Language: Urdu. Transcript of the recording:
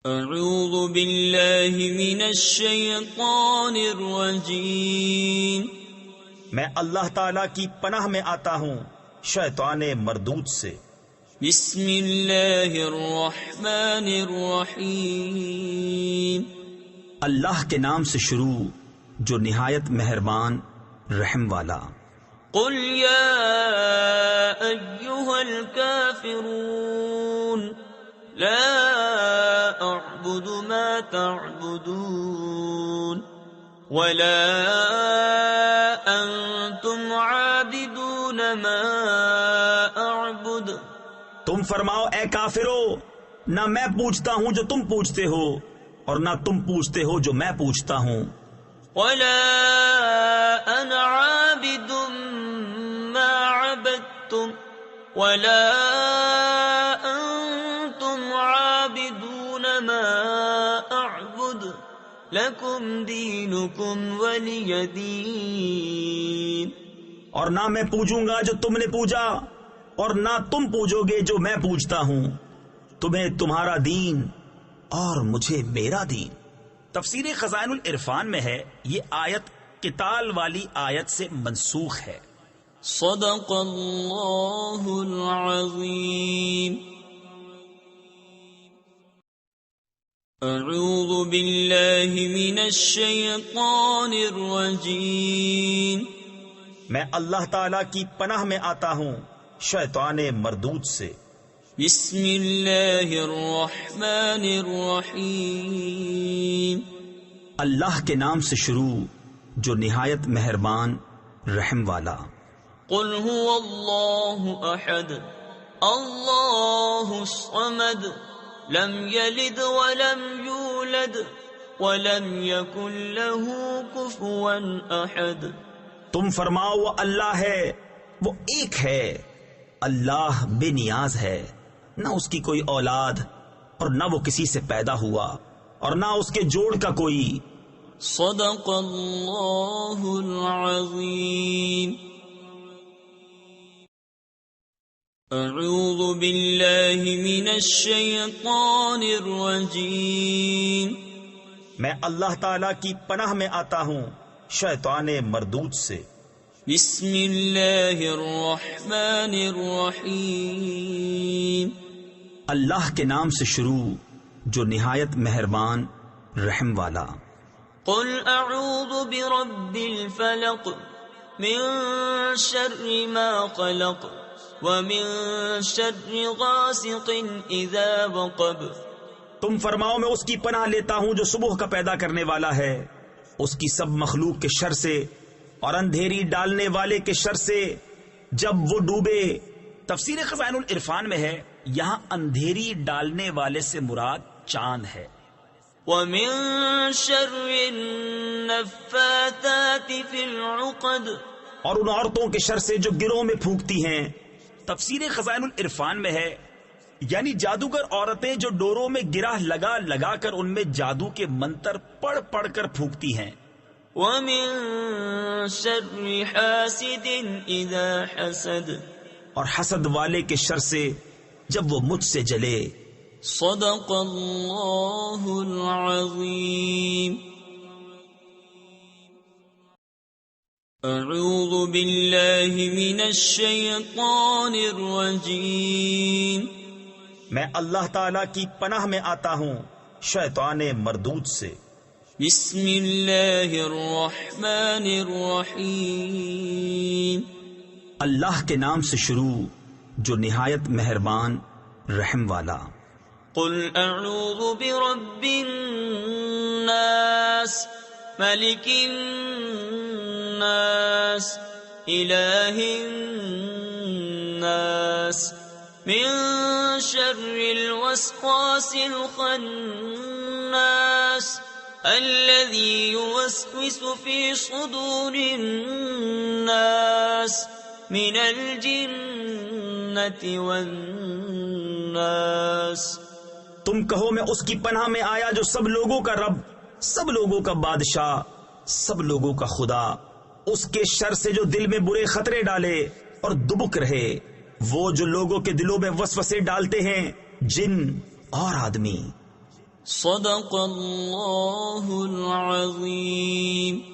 اعوذ باللہ من الشیطان الرجیم، میں اللہ تعالیٰ کی پناہ میں آتا ہوں شیطان مردود سے۔ بسم اللہ الرحمن الرحیم، اللہ کے نام سے شروع جو نہایت مہربان رحم والا۔ قل یا ایہا الکافرون لا اعبد ما تعبدون ولا انتم عابدون ما اعبد۔ تم فرماؤ اے کافرو، نہ میں پوچھتا ہوں جو تم پوچھتے ہو اور نہ تم پوچھتے ہو جو میں پوچھتا ہوں۔ ولا انا عابد ما عبدتم ولا انتم عابدون ما اعبد لکم دینکم ولی دین۔ اور نہ میں پوجوں گا جو تم نے پوجا اور نہ تم پوجو گے جو میں پوجتا ہوں، تمہیں تمہارا دین اور مجھے میرا دین۔ تفسیر خزائن العرفان میں ہے یہ آیت قتال والی آیت سے منسوخ ہے۔ صدق اللہ العظیم۔ اعوذ باللہ من الشیطان الرجیم، میں اللہ تعالیٰ کی پناہ میں آتا ہوں شیطان مردود سے۔ بسم اللہ الرحمن الرحیم، اللہ کے نام سے شروع جو نہایت مہربان رحم والا۔ قل هو اللہ احد اللہ الصمد لم یلد ولم یولد ولم یکن له کفوا احد۔ تم فرماؤ وہ اللہ ہے، وہ ایک ہے، اللہ بے نیاز ہے، نہ اس کی کوئی اولاد اور نہ وہ کسی سے پیدا ہوا اور نہ اس کے جوڑ کا کوئی۔ صدق اللہ العظیم۔ اعوذ باللہ من الشیطان الرجیم، میں اللہ تعالیٰ کی پناہ میں آتا ہوں شیطان مردود سے۔ بسم اللہ الرحمن الرحیم، اللہ کے نام سے شروع جو نہایت مہربان رحم والا۔ قل اعوذ برب الفلق من شر ما خلق ومن شر غاسق اذا وقب۔ تم فرماؤ میں اس کی پناہ لیتا ہوں جو صبح کا پیدا کرنے والا ہے، اس کی سب مخلوق کے شر سے اور اندھیری ڈالنے والے کے شر سے جب وہ ڈوبے۔ تفسیر خزائن العرفان میں ہے یہاں اندھیری ڈالنے والے سے مراد چاند ہے۔ ومن شر النفاثات في العقد، اور ان عورتوں کے شر سے جو گروہ میں پھونکتی ہیں۔ تفسیر خزائن العرفان میں ہے یعنی جادوگر عورتیں جو ڈوروں میں گرہ لگا لگا کر ان میں جادو کے منتر پڑھ پڑھ کر پھونکتی ہیں۔ ومن شر حاسد اذا حسد، اور حسد والے کے شر سے جب وہ مجھ سے جلے۔ صدق اللہ العظیم۔ اعوذ باللہ من الشیطان الرجیم، میں اللہ تعالیٰ کی پناہ میں آتا ہوں شیطان مردود سے۔ بسم اللہ الرحمن الرحیم، اللہ کے نام سے شروع جو نہایت مہربان رحم والا۔ قل اعوذ برب الناس ملک الناس الہ الناس من شر الوسواس الخناس الذي يوسوس في صدور الناس من الجنة والناس۔ تم کہو میں اس کی پناہ میں آیا جو سب لوگوں کا رب، سب لوگوں کا بادشاہ، سب لوگوں کا خدا، اس کے شر سے جو دل میں برے خطرے ڈالے اور دبک رہے، وہ جو لوگوں کے دلوں میں وسوسے ڈالتے ہیں، جن اور آدمی۔ صدق اللہ العظیم.